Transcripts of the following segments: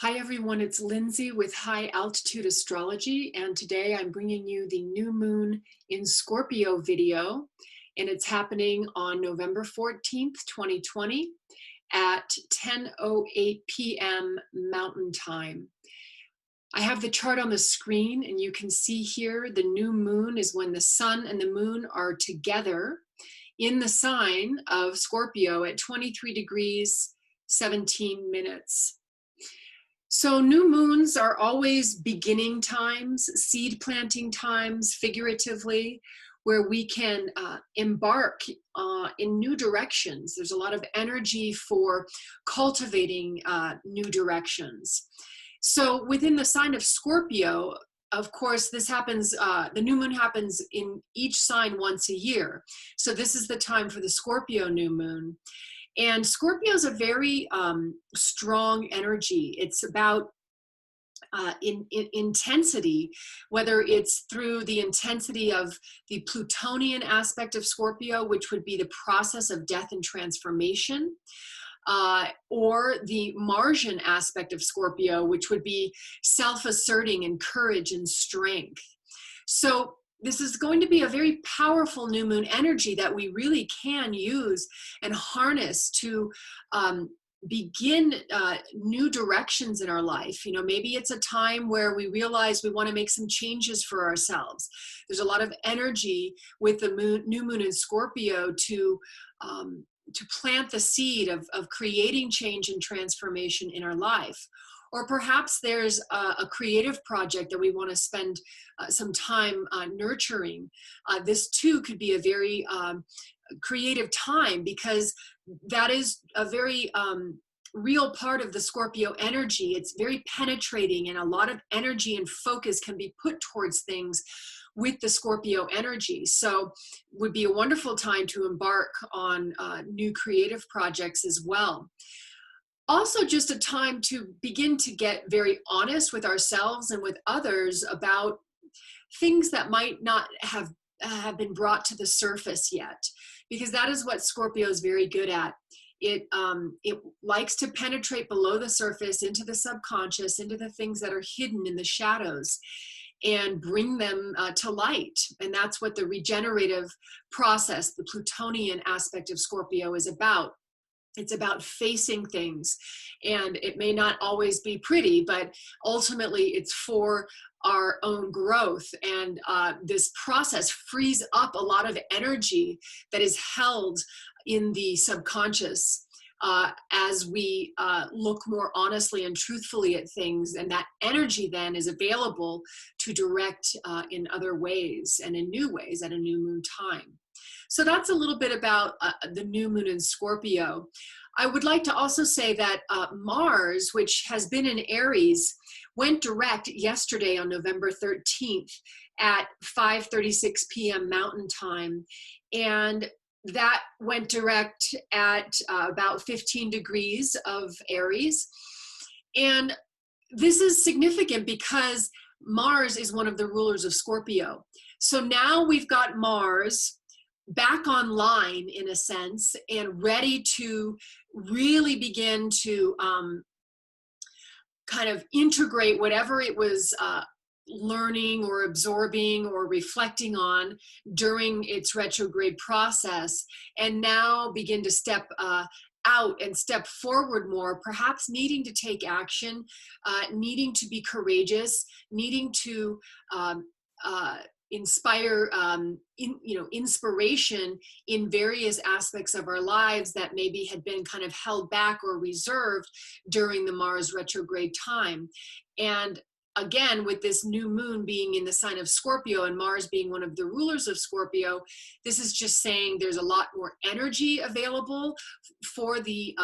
Hi everyone, it's Lindsay with High Altitude Astrology, and today I'm bringing you the new moon in Scorpio video, and it's happening on November 14th, 2020 at 10:08 p.m. Mountain Time. I have the chart on the screen, and you can see here the new moon is when the sun and the moon are together in the sign of Scorpio at 23 degrees 17 minutes. So new moons are always beginning times, seed planting times, figuratively, where we can embark in new directions. There's a lot of energy for cultivating new directions. So within the sign of Scorpio, of course, this happens, the new moon happens in each sign once a year. So this is the time for the Scorpio new moon. And Scorpio is a very strong energy. It's about intensity, whether it's through the intensity of the Plutonian aspect of Scorpio, which would be the process of death and transformation, or the Martian aspect of Scorpio, which would be self-asserting and courage and strength. So this is going to be a very powerful new moon energy that we really can use and harness to begin new directions in our life. You know, maybe it's a time where we realize we want to make some changes for ourselves. There's a lot of energy with the new moon in Scorpio to plant the seed of creating change and transformation in our life. Or perhaps there's a creative project that we want to spend some time nurturing. This too could be a very creative time, because that is a very real part of the Scorpio energy. It's very penetrating, and a lot of energy and focus can be put towards things with the Scorpio energy. So would be a wonderful time to embark on new creative projects as well. Also just a time to begin to get very honest with ourselves and with others about things that might not have been brought to the surface yet, because that is what Scorpio is very good at. It likes to penetrate below the surface into the subconscious, into the things that are hidden in the shadows, and bring them to light. And that's what the regenerative process, the Plutonian aspect of Scorpio, is about. It's about facing things, and it may not always be pretty, but ultimately it's for our own growth. And this process frees up a lot of energy that is held in the subconscious as we look more honestly and truthfully at things. And that energy then is available to direct in other ways and in new ways at a new moon time. So that's a little bit about the new moon in Scorpio. I would like to also say that Mars, which has been in Aries, went direct yesterday on November 13th at 5:36 p.m. Mountain Time. And that went direct at about 15 degrees of Aries. And this is significant because Mars is one of the rulers of Scorpio. So now we've got Mars back online, in a sense, and ready to really begin to kind of integrate whatever it was learning or absorbing or reflecting on during its retrograde process, and now begin to step out and step forward more, perhaps needing to take action, needing to be courageous, needing to inspire inspiration in various aspects of our lives that maybe had been kind of held back or reserved during the Mars retrograde time. And again, with this new moon being in the sign of Scorpio and Mars being one of the rulers of Scorpio, this is just saying there's a lot more energy available for the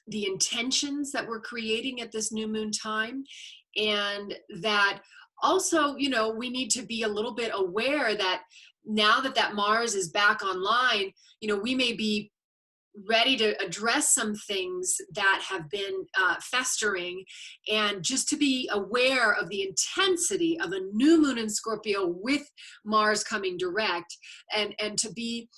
intentions that we're creating at this new moon time. And that also, you know, we need to be a little bit aware that now that Mars is back online, you know, we may be ready to address some things that have been festering, and just to be aware of the intensity of a new moon in Scorpio with Mars coming direct, and to be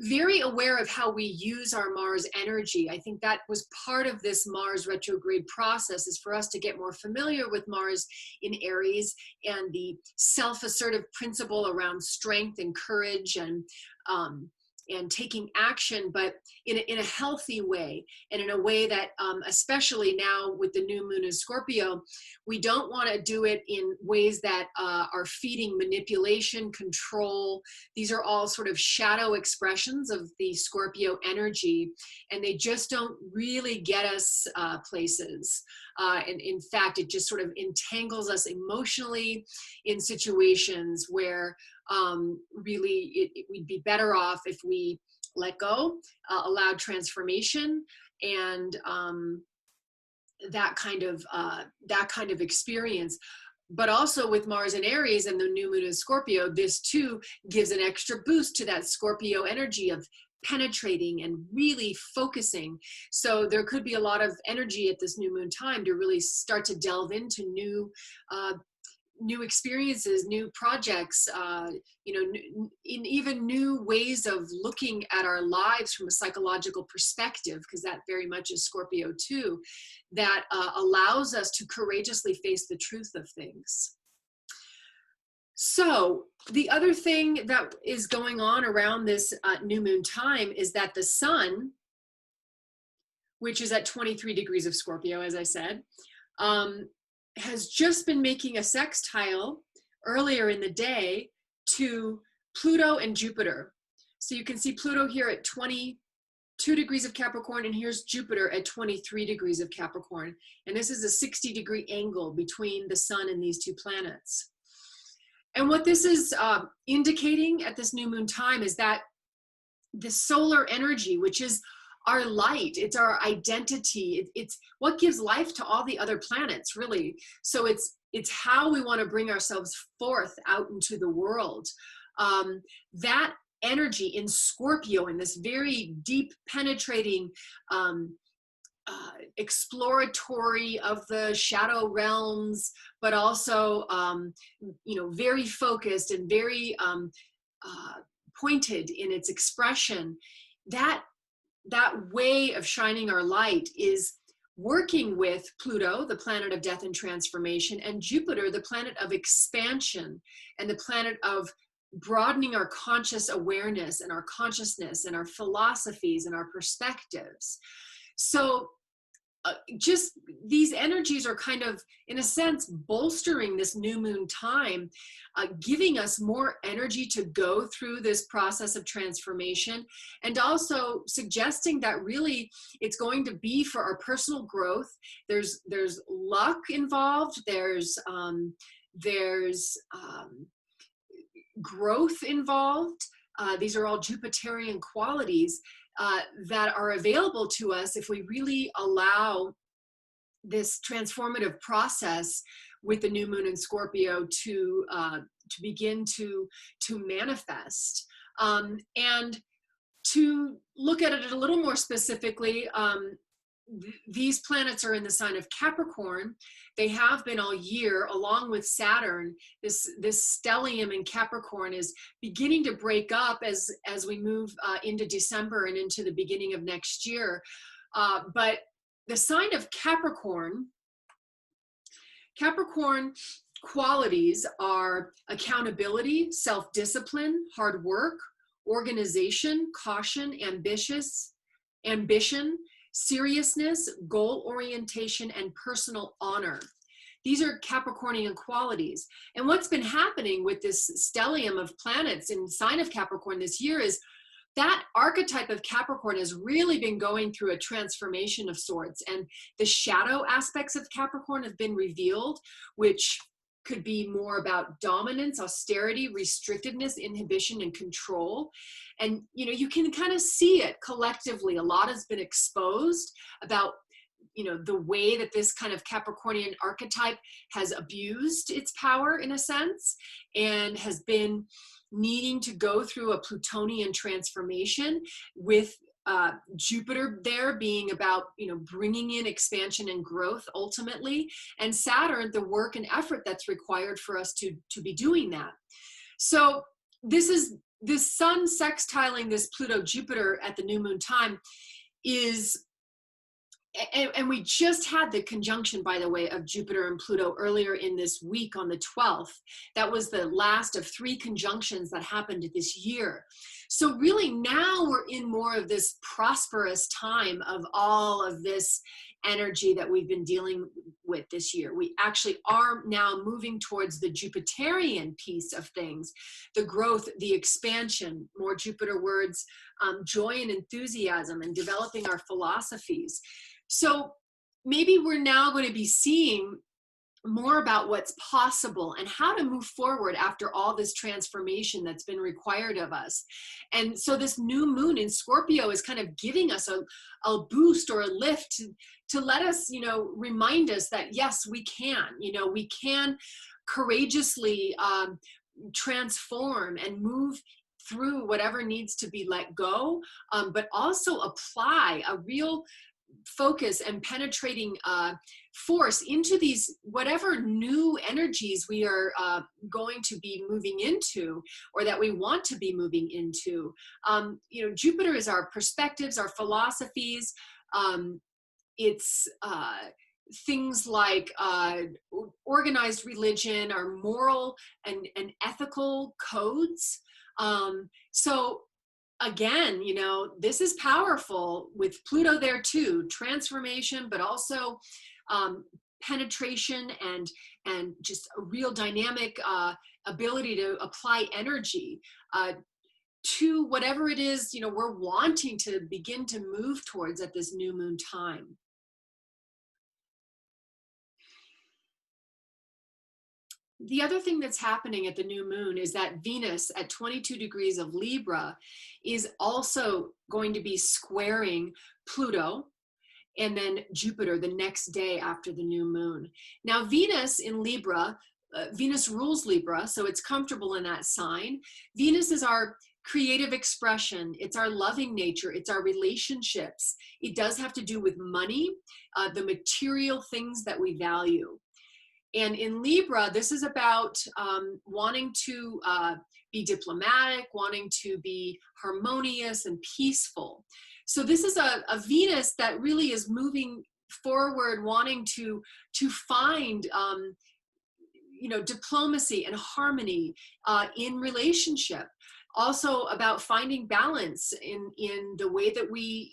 very aware of how we use our Mars energy. I think that was part of this Mars retrograde process, is for us to get more familiar with Mars in Aries and the self-assertive principle around strength and courage and taking action, but in a healthy way, and in a way that, especially now with the new moon in Scorpio, we don't want to do it in ways that are feeding manipulation, control. These are all sort of shadow expressions of the Scorpio energy, and they just don't really get us places. And in fact, it just sort of entangles us emotionally in situations where really we'd be better off if we let go, allowed transformation, and that kind of experience. But also with Mars in Aries and the new moon in Scorpio, this too gives an extra boost to that Scorpio energy of penetrating and really focusing. So there could be a lot of energy at this new moon time to really start to delve into new experiences, new projects, in even new ways of looking at our lives from a psychological perspective, because that very much is Scorpio too, that allows us to courageously face the truth of things. So the other thing that is going on around this new moon time is that the sun, which is at 23 degrees of Scorpio, as I said, has just been making a sextile earlier in the day to Pluto and Jupiter. So you can see Pluto here at 22 degrees of Capricorn, and here's Jupiter at 23 degrees of Capricorn. And this is a 60-degree angle between the sun and these two planets. And what this is indicating at this new moon time is that the solar energy, which is our light, it's our identity, it's what gives life to all the other planets, really. So it's how we want to bring ourselves forth out into the world. That energy in Scorpio, in this very deep, penetrating, exploratory of the shadow realms, but also very focused and very pointed in its expression. That way of shining our light is working with Pluto, the planet of death and transformation, and Jupiter, the planet of expansion and the planet of broadening our conscious awareness and our consciousness and our philosophies and our perspectives. So just these energies are kind of, in a sense, bolstering this new moon time, giving us more energy to go through this process of transformation, and also suggesting that really it's going to be for our personal growth. There's luck involved. There's growth involved. These are all Jupiterian qualities that are available to us if we really allow this transformative process with the new moon in Scorpio to begin to manifest. And to look at it a little more specifically, these planets are in the sign of Capricorn. They have been all year, along with Saturn. This stellium in Capricorn is beginning to break up as we move into December and into the beginning of next year. But the sign of Capricorn qualities are accountability, self-discipline, hard work, organization, caution, ambition, seriousness, goal orientation, and personal honor. These are Capricornian qualities. And what's been happening with this stellium of planets in sign of Capricorn this year is that archetype of Capricorn has really been going through a transformation of sorts. And the shadow aspects of Capricorn have been revealed, which could be more about dominance, austerity, restrictiveness, inhibition, and control. And you can kind of see it collectively. A lot has been exposed about the way that this kind of Capricornian archetype has abused its power, in a sense, and has been needing to go through a Plutonian transformation, with Jupiter there being about bringing in expansion and growth ultimately, and Saturn, the work and effort that's required for us to be doing that. So this is this sun sextiling this Pluto Jupiter at the new moon time is, and we just had the conjunction, by the way, of Jupiter and Pluto earlier in this week on the 12th. That was the last of 3 conjunctions that happened this year. So really now we're in more of this prosperous time of all of this energy that we've been dealing with this year. We actually are now moving towards the Jupiterian piece of things, the growth, the expansion, more Jupiter words, joy and enthusiasm, and developing our philosophies. So maybe we're now going to be seeing more about what's possible and how to move forward after all this transformation that's been required of us. And so this new moon in Scorpio is kind of giving us a boost or a lift to let us, remind us that yes, we can, we can courageously transform and move through whatever needs to be let go, but also apply a real focus and penetrating force into these whatever new energies we are going to be moving into, or that we want to be moving into. Jupiter is our perspectives, our philosophies. It's things like organized religion, our moral and ethical codes. So again, this is powerful with Pluto there too, transformation, but also penetration and just a real dynamic ability to apply energy to whatever it is, we're wanting to begin to move towards at this new moon time. The other thing that's happening at the new moon is that Venus at 22 degrees of Libra is also going to be squaring Pluto and then Jupiter the next day after the new moon. Now, Venus in Libra, Venus rules Libra, so it's comfortable in that sign. Venus is our creative expression. It's our loving nature. It's our relationships. It does have to do with money, the material things that we value. And in Libra, this is about wanting to be diplomatic, wanting to be harmonious and peaceful. So this is a Venus that really is moving forward, wanting to find diplomacy and harmony in relationship. Also about finding balance in the way that we,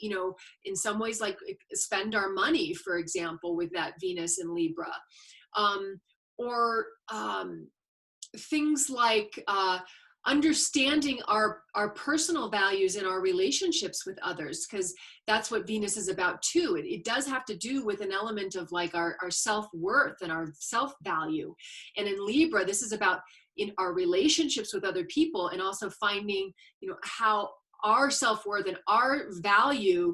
in some ways, like spend our money, for example, with that Venus in Libra. Or things like understanding our personal values in our relationships with others, because that's what Venus is about too. It does have to do with an element of like our self-worth and our self-value. And in Libra, this is about in our relationships with other people, and also finding, how our self-worth and our value,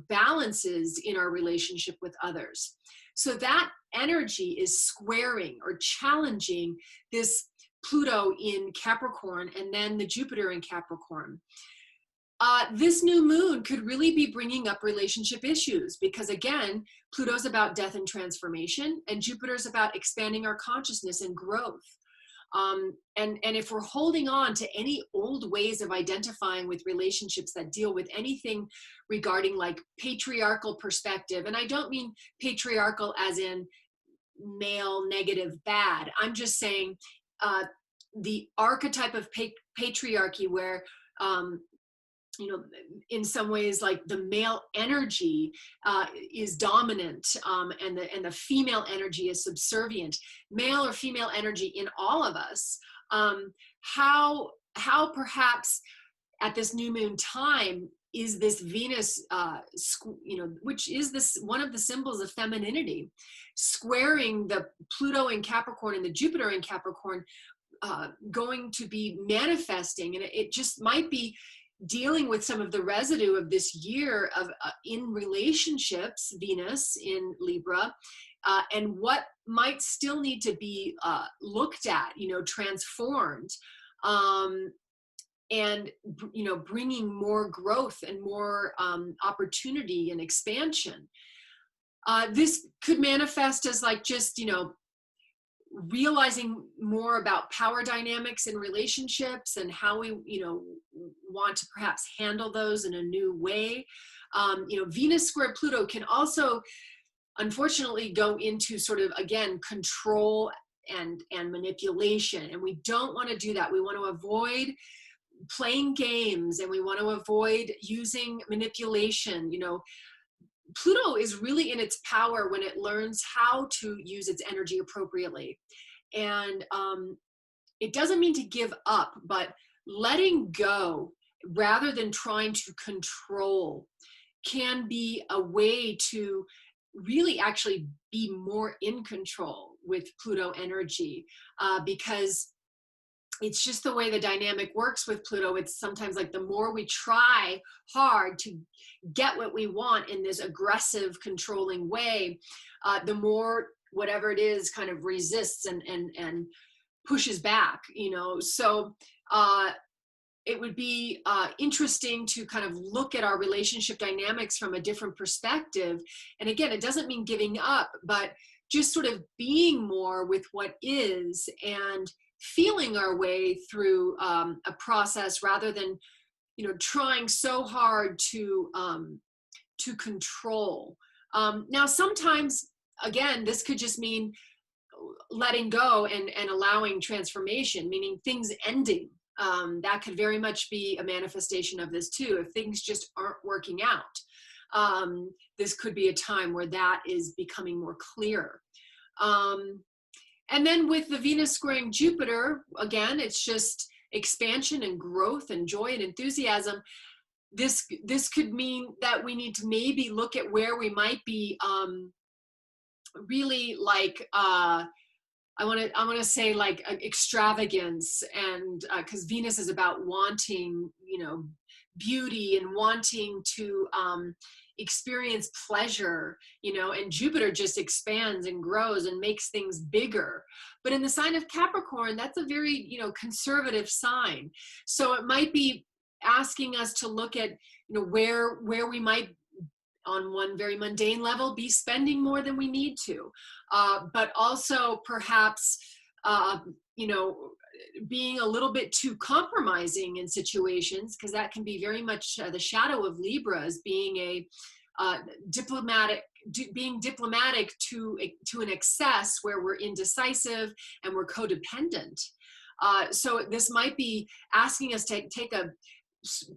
balances in our relationship with others. So that energy is squaring or challenging this Pluto in Capricorn and then the Jupiter in Capricorn. This new moon could really be bringing up relationship issues because, again, Pluto's about death and transformation, and Jupiter's about expanding our consciousness and growth. And if we're holding on to any old ways of identifying with relationships that deal with anything regarding like patriarchal perspective, and I don't mean patriarchal as in male negative bad, I'm just saying the archetype of patriarchy where in some ways, like the male energy is dominant, and the female energy is subservient. Male or female energy in all of us. How perhaps at this new moon time is this Venus, which is this one of the symbols of femininity, squaring the Pluto in Capricorn and the Jupiter in Capricorn, going to be manifesting, and it just might be dealing with some of the residue of this year of in relationships, Venus in Libra, and what might still need to be looked at, transformed, and bringing more growth and more opportunity and expansion. This could manifest as like just realizing more about power dynamics in relationships and how we, want to perhaps handle those in a new way. Venus square Pluto can also, unfortunately, go into sort of, again, control and manipulation. And we don't want to do that. We want to avoid playing games, and we want to avoid using manipulation. Pluto is really in its power when it learns how to use its energy appropriately. And it doesn't mean to give up, but letting go rather than trying to control can be a way to really actually be more in control with Pluto energy, because it's just the way the dynamic works with Pluto. It's sometimes like the more we try hard to get what we want in this aggressive, controlling way, the more whatever it is kind of resists and pushes back, So it would be interesting to kind of look at our relationship dynamics from a different perspective. And again, it doesn't mean giving up, but just sort of being more with what is and feeling our way through a process rather than, trying so hard to control. Now, sometimes, again, this could just mean letting go and allowing transformation, meaning things ending. That could very much be a manifestation of this too. If things just aren't working out, this could be a time where that is becoming more clear. And then with the Venus squaring Jupiter, again, it's just expansion and growth and joy and enthusiasm. This could mean that we need to maybe look at where we might be really like, I want to say like extravagance, and because Venus is about wanting, beauty and wanting to experience pleasure, and Jupiter just expands and grows and makes things bigger. But in the sign of Capricorn, that's a very, conservative sign. So it might be asking us to look at, where we might, on one very mundane level, be spending more than we need to, but also perhaps, being a little bit too compromising in situations, because that can be very much the shadow of Libra, as being a being diplomatic to an excess where we're indecisive and we're codependent. So this might be asking us to take a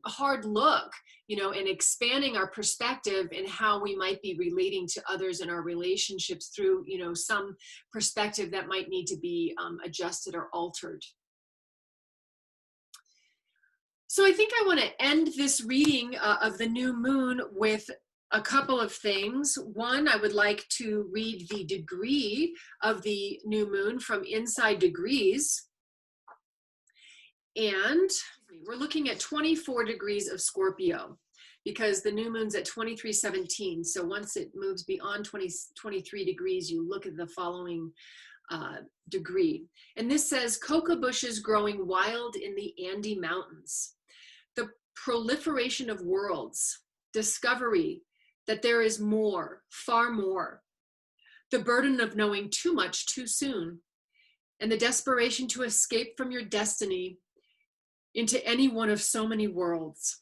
hard look, and expanding our perspective and how we might be relating to others in our relationships through, some perspective that might need to be adjusted or altered. So I think I want to end this reading of the new moon with a couple of things. One, I would like to read the degree of the new moon from Inside Degrees. And we're looking at 24 degrees of Scorpio, because the new moon's at 2317. So once it moves beyond 23 degrees, you look at the following degree. And this says, cocoa bushes growing wild in the Andes Mountains. The proliferation of worlds, discovery that there is more, far more. The burden of knowing too much too soon, and the desperation to escape from your destiny into any one of so many worlds.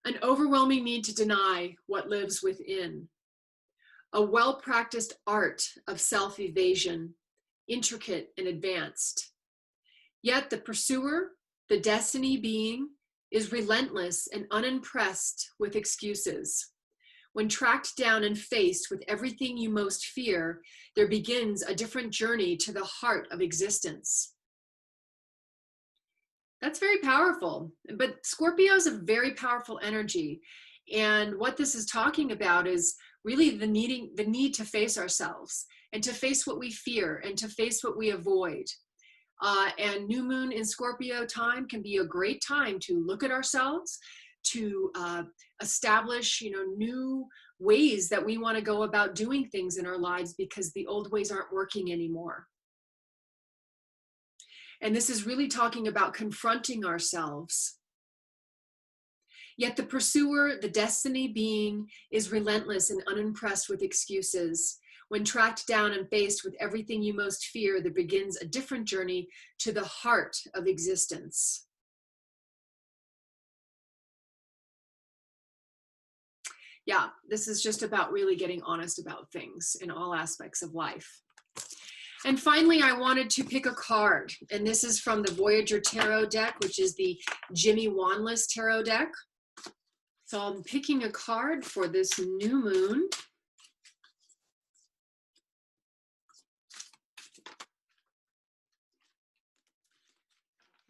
An overwhelming need to deny what lives within. A well-practiced art of self-evasion, intricate and advanced. Yet the pursuer, the destiny being, is relentless and unimpressed with excuses. When tracked down and faced with everything you most fear, there begins a different journey to the heart of existence. That's very powerful. But Scorpio is a very powerful energy. And what this is talking about is really the need to face ourselves, and to face what we fear, and to face what we avoid. And new moon in Scorpio time can be a great time to look at ourselves, to establish, new ways that we want to go about doing things in our lives, because the old ways aren't working anymore. And this is really talking about confronting ourselves. Yet the pursuer, the destiny being, is relentless and unimpressed with excuses. When tracked down and faced with everything you most fear, there begins a different journey to the heart of existence. Yeah, this is just about really getting honest about things in all aspects of life. And finally, I wanted to pick a card, and this is from the Voyager Tarot deck, which is the Jimmy Wanless Tarot deck. So I'm picking a card for this new moon.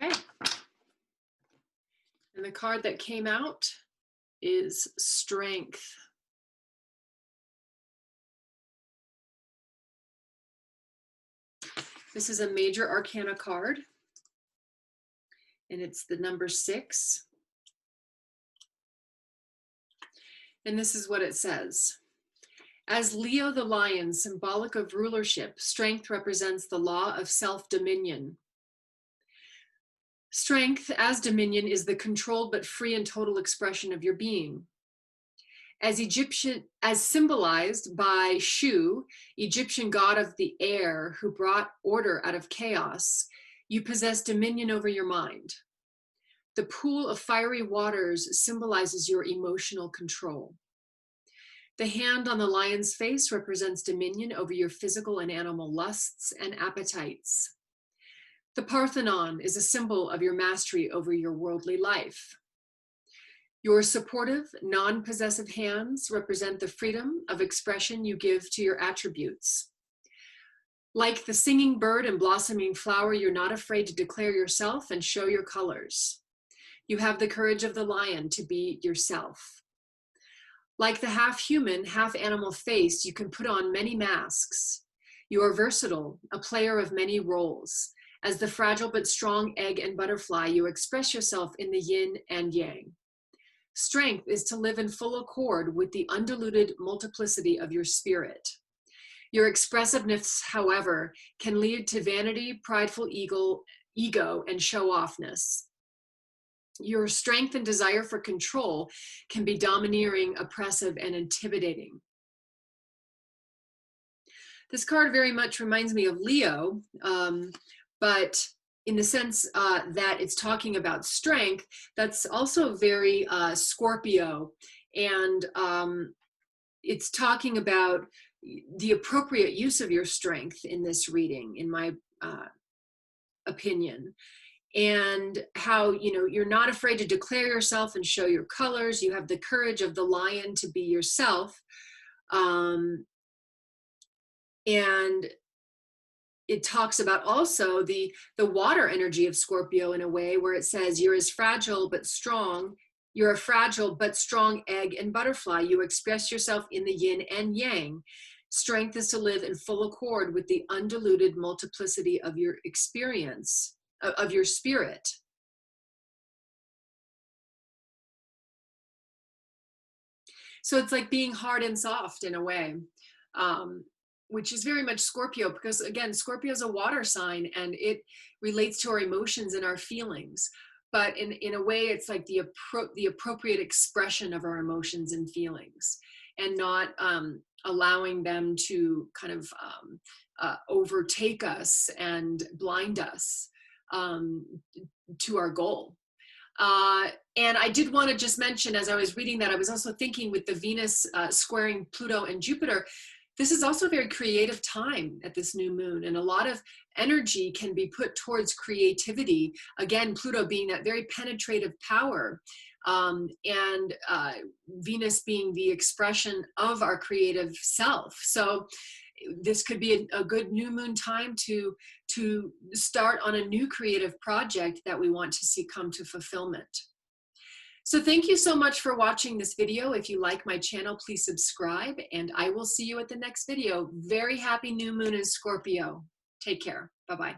Okay. And the card that came out is Strength. This is a major arcana card, and it's the number 6. And this is what it says. As Leo the lion, symbolic of rulership, strength represents the law of self-dominion. Strength as dominion is the controlled but free and total expression of your being. As symbolized by Shu, Egyptian god of the air who brought order out of chaos, you possess dominion over your mind. The pool of fiery waters symbolizes your emotional control. The hand on the lion's face represents dominion over your physical and animal lusts and appetites. The Parthenon is a symbol of your mastery over your worldly life. Your supportive, non-possessive hands represent the freedom of expression you give to your attributes. Like the singing bird and blossoming flower, you're not afraid to declare yourself and show your colors. You have the courage of the lion to be yourself. Like the half-human, half-animal face, you can put on many masks. You are versatile, a player of many roles. As the fragile but strong egg and butterfly, you express yourself in the yin and yang. Strength is to live in full accord with the undiluted multiplicity of your spirit. Your expressiveness, however, can lead to vanity, prideful ego, and show-offness. Your strength and desire for control can be domineering, oppressive, and intimidating. This card very much reminds me of Leo, but in the sense that it's talking about strength, that's also very Scorpio. And it's talking about the appropriate use of your strength in this reading, in my opinion. And how, you're not afraid to declare yourself and show your colors. You have the courage of the lion to be yourself. And it talks about also the water energy of Scorpio in a way where it says you're as fragile but strong. You're a fragile but strong egg and butterfly. You express yourself in the yin and yang. Strength is to live in full accord with the undiluted multiplicity of your experience, of your spirit. So it's like being hard and soft in a way. Which is very much Scorpio, because again, Scorpio is a water sign and it relates to our emotions and our feelings. But in a way, it's like the appropriate expression of our emotions and feelings, and not allowing them to kind of overtake us and blind us to our goal. And I did want to just mention, as I was reading that, I was also thinking with the Venus squaring Pluto and Jupiter, this is also a very creative time at this new moon, and a lot of energy can be put towards creativity. Again, Pluto being that very penetrative power, and Venus being the expression of our creative self. So this could be a good new moon time to start on a new creative project that we want to see come to fulfillment. So thank you so much for watching this video. If you like my channel, please subscribe, and I will see you at the next video. Very happy new moon in Scorpio. Take care. Bye-bye.